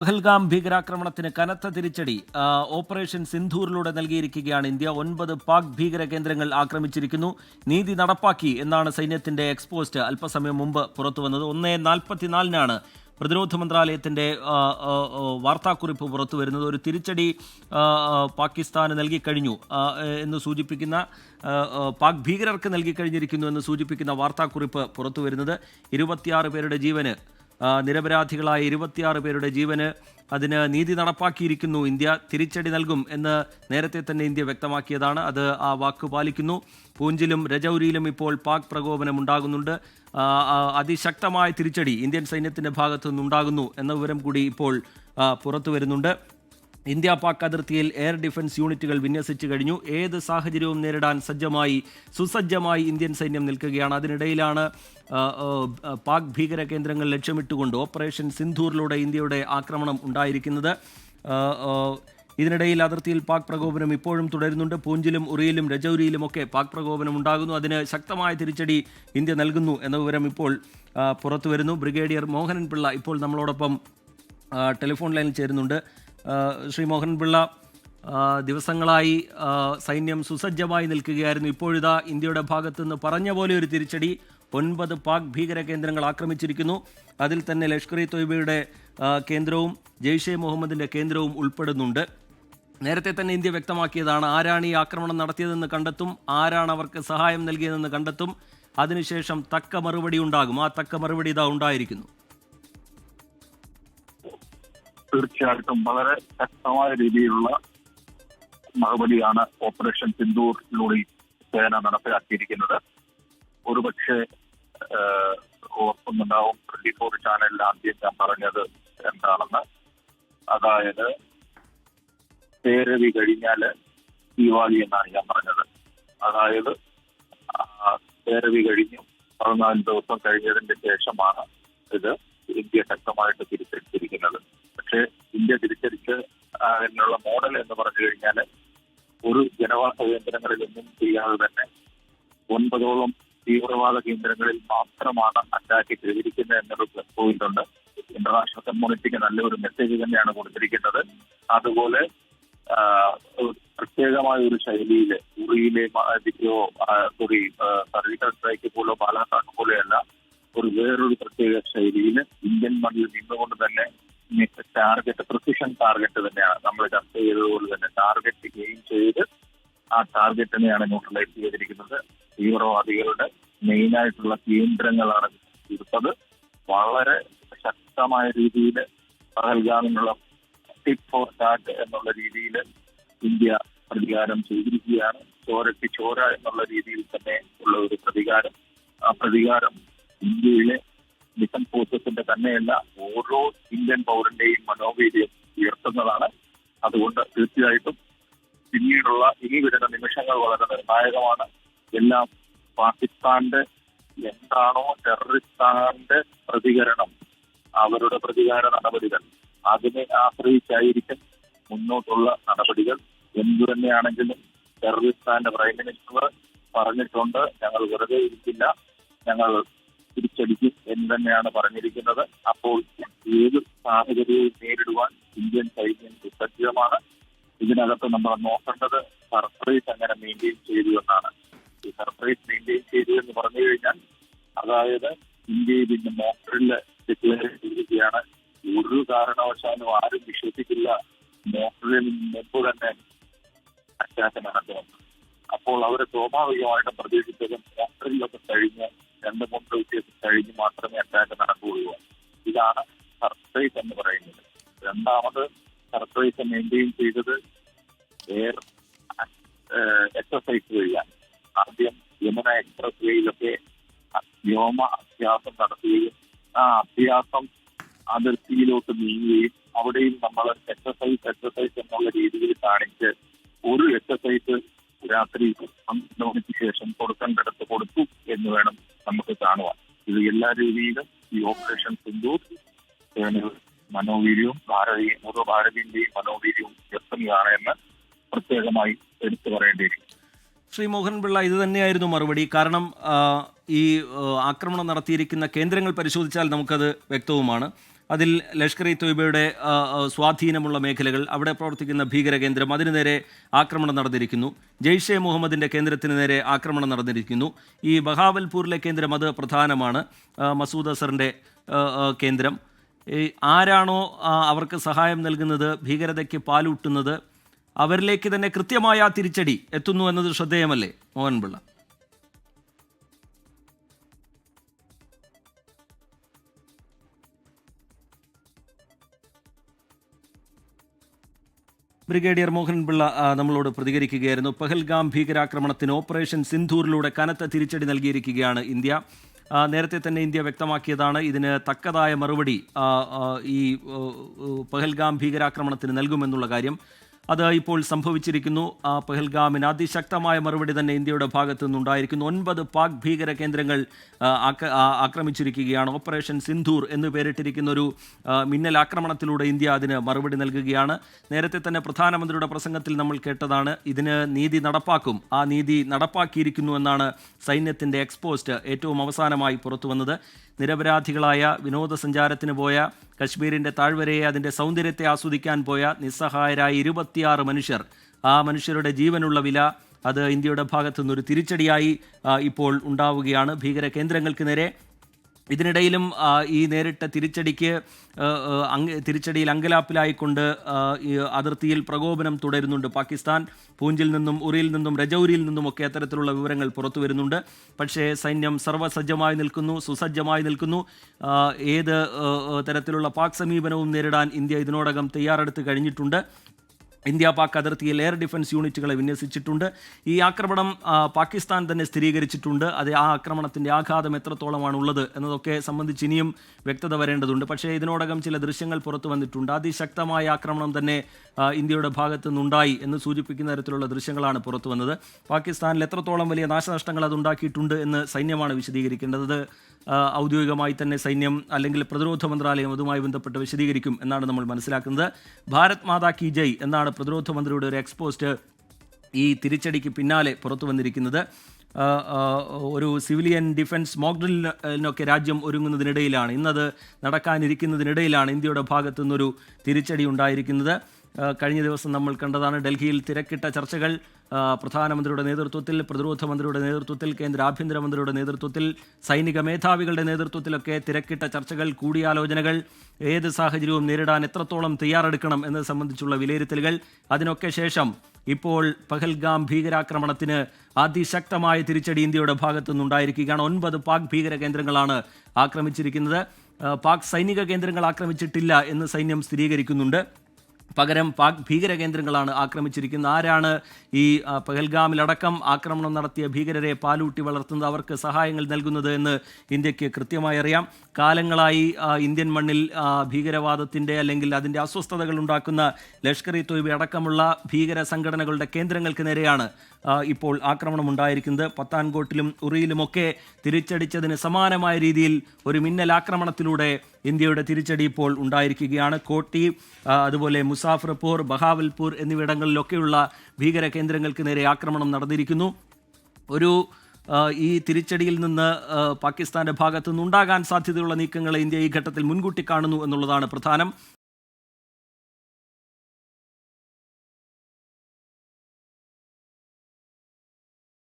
പഹൽഗാം ഭീകരാക്രമണത്തിന് കനത്ത തിരിച്ചടി ഓപ്പറേഷൻ സിന്ധൂറിലൂടെ നൽകിയിരിക്കുകയാണ് ഇന്ത്യ. 9 പാക് ഭീകര കേന്ദ്രങ്ങൾ ആക്രമിച്ചിരിക്കുന്നു. നീതി നടപ്പാക്കി എന്നാണ് സൈന്യത്തിന്റെ എക്സ്പോസ്റ്റ് അല്പസമയം മുമ്പ് പുറത്തുവന്നത്. 1:44 പ്രതിരോധ മന്ത്രാലയത്തിന്റെ വാർത്താക്കുറിപ്പ് പുറത്തുവരുന്നത്. ഒരു തിരിച്ചടി പാകിസ്ഥാന് നൽകിക്കഴിഞ്ഞു എന്ന് സൂചിപ്പിക്കുന്ന പാക് ഭീകരർക്ക് നൽകിക്കഴിഞ്ഞിരിക്കുന്നു എന്ന് സൂചിപ്പിക്കുന്ന വാർത്താക്കുറിപ്പ് പുറത്തുവരുന്നത്. 26 പേരുടെ ജീവന് നിരപരാധികളായ 26 പേരുടെ ജീവന് അതിന് നീതി നടപ്പാക്കിയിരിക്കുന്നു. ഇന്ത്യ തിരിച്ചടി നൽകും എന്ന് നേരത്തെ തന്നെ ഇന്ത്യ വ്യക്തമാക്കിയതാണ്. അത് ആ വാക്ക് പാലിക്കുന്നു. പൂഞ്ചിലും രജൌരിയിലും ഇപ്പോൾ പാക് പ്രകോപനം ഉണ്ടാകുന്നുണ്ട്. അതിശക്തമായ തിരിച്ചടി ഇന്ത്യൻ സൈന്യത്തിൻ്റെ ഭാഗത്തു നിന്നുണ്ടാകുന്നു എന്ന വിവരം കൂടി ഇപ്പോൾ പുറത്തു വരുന്നുണ്ട്. ഇന്ത്യ പാക് അതിർത്തിയിൽ എയർ ഡിഫൻസ് യൂണിറ്റുകൾ വിന്യസിച്ചു കഴിഞ്ഞു. ഏത് സാഹചര്യവും നേരിടാൻ സുസജ്ജമായി ഇന്ത്യൻ സൈന്യം നിൽക്കുകയാണ്. അതിനിടയിലാണ് പാക് ഭീകര കേന്ദ്രങ്ങൾ ലക്ഷ്യമിട്ടുകൊണ്ട് ഓപ്പറേഷൻ സിന്ധൂറിലൂടെ ഇന്ത്യയുടെ ആക്രമണം ഉണ്ടായിരിക്കുന്നത്. ഇതിനിടയിൽ അതിർത്തിയിൽ പാക് പ്രകോപനം ഇപ്പോഴും തുടരുന്നുണ്ട്. പൂഞ്ചിലും ഉറിയിലും രജൌരിയിലുമൊക്കെ പാക് പ്രകോപനം ഉണ്ടാകുന്നു. അതിന് ശക്തമായ തിരിച്ചടി ഇന്ത്യ നൽകുന്നു എന്ന വിവരം ഇപ്പോൾ പുറത്തു വരുന്നു. ബ്രിഗേഡിയർ മോഹനൻ പിള്ള ഇപ്പോൾ നമ്മളോടൊപ്പം ടെലിഫോൺ ലൈനിൽ ചേരുന്നുണ്ട്. ശ്രീ മോഹൻ പിള്ള, ദിവസങ്ങളായി സൈന്യം സുസജ്ജമായി നിൽക്കുകയായിരുന്നു. ഇപ്പോഴിതാ ഇന്ത്യയുടെ ഭാഗത്തു നിന്ന് പറഞ്ഞ പോലെ ഒരു തിരിച്ചടി. 9 പാക് ഭീകര കേന്ദ്രങ്ങൾ ആക്രമിച്ചിരിക്കുന്നു. അതിൽ തന്നെ ലഷ്കർ-ഇ തൊയ്ബയുടെ കേന്ദ്രവും ജെയ്ഷെ മുഹമ്മദിൻ്റെ കേന്ദ്രവും ഉൾപ്പെടുന്നുണ്ട്. നേരത്തെ തന്നെ ഇന്ത്യ വ്യക്തമാക്കിയതാണ്, ആരാണ് ഈ ആക്രമണം നടത്തിയതെന്ന് കണ്ടെത്തും, ആരാണ് അവർക്ക് സഹായം നൽകിയതെന്ന് കണ്ടെത്തും, അതിനുശേഷം തക്ക മറുപടി ഉണ്ടാകും. ആ തക്ക മറുപടി ഇതാ ഉണ്ടായിരിക്കുന്നു. തീർച്ചയായിട്ടും വളരെ ശക്തമായ രീതിയിലുള്ള മറുപടിയാണ് ഓപ്പറേഷൻ സിന്ധൂറിലൂടെ സേന നടപ്പിലാക്കിയിരിക്കുന്നത്. ഒരുപക്ഷെ ഓർക്കുന്നുണ്ടാവും 24 ചാനലിൽ ആദ്യം ഞാൻ പറഞ്ഞത് എന്താണെന്ന്. അതായത് തേരവി കഴിഞ്ഞാൽ ദീപാവലി എന്നാണ് ഞാൻ പറഞ്ഞത്. അതായത് തേരവി കഴിഞ്ഞു 14 ദിവസം കഴിഞ്ഞതിന്റെ ശേഷമാണ് ഇത് ഇന്ത്യ ശക്തമായിട്ട് തിരിച്ചടിച്ചിരിക്കുന്നത്. പക്ഷേ ഇന്ത്യ തിരിച്ചടിച്ച് അതിനുള്ള മോഡൽ എന്ന് പറഞ്ഞു കഴിഞ്ഞാൽ ഒരു ജനവാസ കേന്ദ്രങ്ങളിലൊന്നും ചെയ്യാതെ തന്നെ 9ഓളം തീവ്രവാദ കേന്ദ്രങ്ങളിൽ മാത്രമാണ് അറ്റാക്ക് ചെയ്തിരിക്കുന്നത് എന്നൊരു പ്ലസ് പോയിന്റ് ഉണ്ട്. ഇന്റർനാഷണൽ കമ്മ്യൂണിറ്റിക്ക് നല്ലൊരു മെസ്സേജ് തന്നെയാണ് കൊടുത്തിരിക്കുന്നത്. അതുപോലെ പ്രത്യേകമായ ഒരു ശൈലിയിൽ ഉറിയിലെ സർജിക്കൽ സ്ട്രൈക്ക് പോലോ ബാലാഘാട്ട് പോലെയല്ല, ഒരു വേറൊരു പ്രത്യേക ശൈലിയിൽ ഇന്ത്യൻ മണ്ണിൽ നിന്നുകൊണ്ട് തന്നെ ടാർഗറ്റ്, പ്രിസിഷൻ ടാർഗറ്റ് തന്നെയാണ് നമ്മൾ ചർച്ച ചെയ്തതുപോലെ തന്നെ ടാർഗറ്റ് ഗെയിൻ ചെയ്ത് ആ ടാർഗറ്റിനെയാണ് ന്യൂട്രലൈസ് ചെയ്തിരിക്കുന്നത്. തീവ്രവാദികളുടെ മെയിനായിട്ടുള്ള കേന്ദ്രങ്ങളാണ് എടുത്തത്. വളരെ ശക്തമായ രീതിയിൽ പഹൽഗാമിനുള്ള ടിപ്പ് ഫോർ ടാറ്റ് എന്നുള്ള രീതിയിൽ ഇന്ത്യ പ്രതികാരം ചെയ്തിരിക്കുകയാണ്. ചോരയ്ക്ക് ചോര എന്നുള്ള രീതിയിൽ തന്നെ ഉള്ള ഒരു പ്രതികാരം. ആ പ്രതികാരം ഇന്ത്യയിലെ ഡിഫൻസ് ഫോഴ്സസിന്റെ തന്നെയല്ല, ഓരോ ഇന്ത്യൻ പൗരന്റെയും മനോവീര്യം ഉയർത്തുന്നതാണ്. അതുകൊണ്ട് തീർച്ചയായിട്ടും പിന്നീടുള്ള ഇനി വരുന്ന നിമിഷങ്ങൾ വളരെ നിർണായകമാണ്. എല്ലാം പാകിസ്ഥാന്റെ എന്താണോ ടെററിസ്ഥാന്റെ പ്രതികരണം, അവരുടെ പ്രതികാര നടപടികൾ, അതിനെ ആശ്രയിച്ചായിരിക്കും മുന്നോട്ടുള്ള നടപടികൾ. എന്തു തന്നെയാണെങ്കിലും ടെററിസ്ഥാന്റെ പ്രൈം മിനിസ്റ്റർ പറഞ്ഞിട്ടുണ്ട്, ഞങ്ങൾ വെറുതെ ഇരിക്കില്ല, ഞങ്ങൾ തിരിച്ചടിക്കും എന്ന് തന്നെയാണ് പറഞ്ഞിരിക്കുന്നത്. അപ്പോൾ ഏത് സാഹചര്യവും നേരിടുവാൻ ഇന്ത്യൻ സൈന്യം സുസജ്ജമാണ്. ഇതിനകത്ത് നമ്മൾ നോക്കേണ്ടത് സർപ്രൈസ് എങ്ങനെ മെയിൻറ്റെയിൻ ചെയ്തു എന്നാണ്. ഈ സർപ്രൈസ് മെയിൻറ്റെയിൻ ചെയ്തു എന്ന് പറഞ്ഞു കഴിഞ്ഞാൽ, അതായത് ഇന്ത്യയിൽ ഇന്ന് മോക്ഡ്രില്ല് ഡിക്ലെയർ ചെയ്തിരിക്കുകയാണ്. ഒരു കാരണവശാലും ആരും വിശ്വസിക്കില്ല മോക്ഡ്രില്ലിന് മുമ്പ് തന്നെ അറ്റാക്ക് നടക്കുമെന്ന്. അപ്പോൾ അവർ സ്വാഭാവികമായിട്ടും പ്രതീക്ഷിച്ചതും മോക്ഡ്രില്ലൊക്കെ കഴിഞ്ഞ് 2-3 ദിവസം കഴിഞ്ഞ് മാത്രമേ അറ്റാക്ക് നടക്കുകയുള്ളൂ. ഇതാണ് സർപ്രൈസ് എന്ന് പറയുന്നത്. രണ്ടാമത് സർപ്രൈസ് മെയിൻറ്റെയിൻ ചെയ്തത് എയർ എക്സസൈസ് വഴിയാണ്. ആദ്യം യമുന എക്സ്പ്രസ് വേയിലൊക്കെ വ്യോമ അഭ്യാസം നടത്തുകയും ആ അഭ്യാസം അതിർത്തിയിലോട്ട് നീങ്ങുകയും അവിടെയും നമ്മൾ എക്സസൈസ് എന്നുള്ള രീതിയിൽ കാണിച്ച് ഒരു എക്സസൈസ് രാത്രി 12 മണിക്ക് ശേഷം കൊടുക്കേണ്ടടുത്ത് കൊടുത്തു എന്ന് വേണം നമുക്ക് കാണുവാൻ. ഇത് എല്ലാ രീതിയിലും ഈ ഓപ്പറേഷൻ സിന്ധൂർ മനോവീര്യവും ഓരോ ഭാരതീയന്റെയും മനോവീര്യവും വ്യക്തമാണ് എന്ന് പ്രത്യേകമായി എടുത്തു പറയേണ്ടിയിരിക്കും. ശ്രീ മോഹൻ പിള്ള, ഇത് തന്നെയായിരുന്നു മറുപടി. കാരണം ഈ ആക്രമണം നടത്തിയിരിക്കുന്ന കേന്ദ്രങ്ങൾ പരിശോധിച്ചാൽ നമുക്കത് വ്യക്തവുമാണ്. അതിൽ ലഷ്കർ ഇ തൊയ്ബയുടെ സ്വാധീനമുള്ള മേഖലകൾ, അവിടെ പ്രവർത്തിക്കുന്ന ഭീകര കേന്ദ്രം, അതിനു നേരെ ആക്രമണം നടന്നിരിക്കുന്നു. ജെയ്ഷെ മുഹമ്മദിൻ്റെ കേന്ദ്രത്തിന് നേരെ ആക്രമണം നടന്നിരിക്കുന്നു. ഈ ബഹാവൽപൂരിലെ കേന്ദ്രം അത് പ്രധാനമാണ്, മസൂദ് അസറിൻ്റെ കേന്ദ്രം. ആരാണോ അവർക്ക് സഹായം നൽകുന്നത്, ഭീകരതയ്ക്ക് പാലൂട്ടുന്നത്, അവരിലേക്ക് തന്നെ കൃത്യമായ തിരിച്ചടി എത്തുന്നു എന്നത് ശ്രദ്ധേയമല്ലേ മോഹൻപിള്ള? ബ്രിഗേഡിയർ മോഹൻപിള്ള നമ്മളോട് പ്രതികരിക്കുകയായിരുന്നു. പഹൽഗാം ഭീകരാക്രമണത്തിന് ഓപ്പറേഷൻ സിന്ധൂരിലൂടെ കനത്ത തിരിച്ചടി നൽകിയിരിക്കുകയാണ് ഇന്ത്യ. നേരത്തെ തന്നെ ഇന്ത്യ വ്യക്തമാക്കിയതാണ് ഇതിന് തക്കതായ മറുപടി ഈ പഹൽഗാം ഭീകരാക്രമണത്തിന് നൽകുമെന്നുള്ള കാര്യം. അത് ഇപ്പോൾ സംഭവിച്ചിരിക്കുന്നു. പഹൽഗാമിന് അതിശക്തമായ മറുപടി തന്നെ ഇന്ത്യയുടെ ഭാഗത്തു നിന്നുണ്ടായിരിക്കുന്നു. 9 പാക് ഭീകര കേന്ദ്രങ്ങൾ ആക്രമിച്ചിരിക്കുകയാണ്. ഓപ്പറേഷൻ സിന്ധൂർ എന്ന് പേരിട്ടിരിക്കുന്ന ഒരു മിന്നൽ ആക്രമണത്തിലൂടെ ഇന്ത്യ അതിന് മറുപടി നൽകുകയാണ്. നേരത്തെ തന്നെ പ്രധാനമന്ത്രിയുടെ പ്രസംഗത്തിൽ നമ്മൾ കേട്ടതാണ്, ഇതിന് നീതി നടപ്പാക്കും, ആ നീതി നടപ്പാക്കിയിരിക്കുന്നു എന്നാണ് സൈന്യത്തിൻ്റെ എക്സ്പോസ്റ്റ് ഏറ്റവും അവസാനമായി പുറത്തു വന്നത്. നിരപരാധികളായ വിനോദസഞ്ചാരത്തിന് പോയ, കശ്മീരിൻ്റെ താഴ്വരയെ അതിൻ്റെ സൗന്ദര്യത്തെ ആസ്വദിക്കാൻ പോയ നിസ്സഹായരായ 26 മനുഷ്യർ, ആ മനുഷ്യരുടെ ജീവനുള്ള വില അത് ഇന്ത്യയുടെ ഭാഗത്തു നിന്നൊരു തിരിച്ചടിയായി ഇപ്പോൾ ഉണ്ടാവുകയാണ് ഭീകര കേന്ദ്രങ്ങൾക്ക് നേരെ. ഇതിനിടയിലും ഈ നേരിട്ട തിരിച്ചടിയിൽ അങ്കലാപ്പിലായിക്കൊണ്ട് അതിർത്തിയിൽ പ്രകോപനം തുടരുന്നുണ്ട് പാകിസ്ഥാൻ. പൂഞ്ചിൽ നിന്നും, ഉറിയിൽ നിന്നും, രജൌരിയിൽ നിന്നുമൊക്കെ അത്തരത്തിലുള്ള വിവരങ്ങൾ പുറത്തു വരുന്നുണ്ട്. പക്ഷേ സൈന്യം സർവ്വസജ്ജമായി നിൽക്കുന്നു, സുസജ്ജമായി നിൽക്കുന്നു. ഏത് തരത്തിലുള്ള പാക് സമീപനവും നേരിടാൻ ഇന്ത്യ ഇതിനോടകം തയ്യാറെടുത്ത് കഴിഞ്ഞിട്ടുണ്ട്. ഇന്ത്യ പാക് അതിർത്തിയിൽ എയർ ഡിഫൻസ് യൂണിറ്റുകളെ വിന്യസിച്ചിട്ടുണ്ട്. ഈ ആക്രമണം പാകിസ്ഥാൻ തന്നെ സ്ഥിരീകരിച്ചിട്ടുണ്ട്. അത് ആ ആക്രമണത്തിൻ്റെ ആഘാതം എത്രത്തോളമാണ് ഉള്ളത് എന്നതൊക്കെ സംബന്ധിച്ച് ഇനിയും വ്യക്തത വരേണ്ടതുണ്ട്. പക്ഷേ ഇതിനോടകം ചില ദൃശ്യങ്ങൾ പുറത്തു വന്നിട്ടുണ്ട്. അതിശക്തമായ ആക്രമണം തന്നെ ഇന്ത്യയുടെ ഭാഗത്തു നിന്നുണ്ടായി എന്ന് സൂചിപ്പിക്കുന്ന തരത്തിലുള്ള ദൃശ്യങ്ങളാണ് പുറത്തു വന്നത്. പാകിസ്ഥാനിൽ എത്രത്തോളം വലിയ നാശനഷ്ടങ്ങൾ അതുണ്ടാക്കിയിട്ടുണ്ട് എന്ന് സൈന്യമാണ് വിശദീകരിക്കേണ്ടത്. ഔദ്യോഗികമായി തന്നെ സൈന്യം അല്ലെങ്കിൽ പ്രതിരോധ മന്ത്രാലയം അതുമായി ബന്ധപ്പെട്ട് വിശദീകരിക്കും എന്നാണ് നമ്മൾ മനസ്സിലാക്കുന്നത്. ഭാരത് മാതാ കി ജയ് എന്നാണ് പ്രതിരോധ മന്ത്രിയുടെ ഒരു എക്സ്പോസ്റ്റ് ഈ തിരിച്ചടിക്ക് പിന്നാലെ പുറത്തു വന്നിരിക്കുന്നത്. ഒരു സിവിലിയൻ ഡിഫൻസ് മോക്ക് ഡ്രില്ലിനൊക്കെ രാജ്യം ഒരുങ്ങുന്നതിനിടയിലാണ്, ഇന്നത് നടക്കാനിരിക്കുന്നതിനിടയിലാണ് ഇന്ത്യയുടെ ഭാഗത്തു നിന്നൊരു തിരിച്ചടി ഉണ്ടായിരിക്കുന്നത്. കഴിഞ്ഞ ദിവസം നമ്മൾ കണ്ടതാണ്, ഡൽഹിയിൽ തിരക്കിട്ട ചർച്ചകൾ പ്രധാനമന്ത്രിയുടെ നേതൃത്വത്തിൽ, പ്രതിരോധ മന്ത്രിയുടെ നേതൃത്വത്തിൽ, കേന്ദ്ര ആഭ്യന്തരമന്ത്രിയുടെ നേതൃത്വത്തിൽ, സൈനിക മേധാവികളുടെ നേതൃത്വത്തിലൊക്കെ തിരക്കിട്ട ചർച്ചകൾ, കൂടിയാലോചനകൾ, ഏത് സാഹചര്യവും നേരിടാൻ എത്രത്തോളം തയ്യാറെടുക്കണം എന്നത് സംബന്ധിച്ചുള്ള വിലയിരുത്തലുകൾ. അതിനൊക്കെ ശേഷം ഇപ്പോൾ പഹൽഗാം ഭീകരാക്രമണത്തിന് അതിശക്തമായ തിരിച്ചടി ഇന്ത്യയുടെ ഭാഗത്തു നിന്നുണ്ടായിരിക്കുകയാണ്. 9 പാക് ഭീകര കേന്ദ്രങ്ങളാണ് ആക്രമിച്ചിരിക്കുന്നത്. പാക് സൈനിക കേന്ദ്രങ്ങൾ ആക്രമിച്ചിട്ടില്ല എന്ന് സൈന്യം സ്ഥിരീകരിക്കുന്നുണ്ട്. പകരം പാക് ഭീകര കേന്ദ്രങ്ങളാണ് ആക്രമിച്ചിരിക്കുന്നത്. ആരാണ് ഈ പഹൽഗാമിലടക്കം ആക്രമണം നടത്തിയ ഭീകരരെ പാലൂട്ടി വളർത്തുന്നത്, അവർക്ക് സഹായങ്ങൾ നൽകുന്നത് എന്ന് ഇന്ത്യക്ക് കൃത്യമായി അറിയാം. കാലങ്ങളായി ഇന്ത്യൻ മണ്ണിൽ ഭീകരവാദത്തിൻ്റെ അല്ലെങ്കിൽ അതിൻ്റെ അസ്വസ്ഥതകൾ ഉണ്ടാക്കുന്ന ലഷ്കർ ഇ തൊയ്ബ അടക്കമുള്ള ഭീകര സംഘടനകളുടെ കേന്ദ്രങ്ങൾക്ക് നേരെയാണ് ഇപ്പോൾ ആക്രമണം ഉണ്ടായിരിക്കുന്നത്. പത്താൻകോട്ടിലും ഉറിയിലുമൊക്കെ തിരിച്ചടിച്ചതിന് സമാനമായ രീതിയിൽ ഒരു മിന്നൽ ആക്രമണത്തിലൂടെ ഇന്ത്യയുടെ തിരിച്ചടി ഇപ്പോൾ ഉണ്ടായിരിക്കുകയാണ്. കോട്ടി, അതുപോലെ മുസാഫർപൂർ, ബഹാവൽപൂർ എന്നിവിടങ്ങളിലൊക്കെയുള്ള ഭീകര കേന്ദ്രങ്ങൾക്ക് നേരെ ആക്രമണം നടന്നിരിക്കുന്നു. ഈ തിരിച്ചടിയിൽ നിന്ന് പാകിസ്ഥാന്റെ ഭാഗത്തു നിന്നുണ്ടാകാൻ സാധ്യതയുള്ള നീക്കങ്ങളെ ഇന്ത്യ ഈ ഘട്ടത്തിൽ മുൻകൂട്ടി കാണുന്നു എന്നുള്ളതാണ് പ്രധാനം.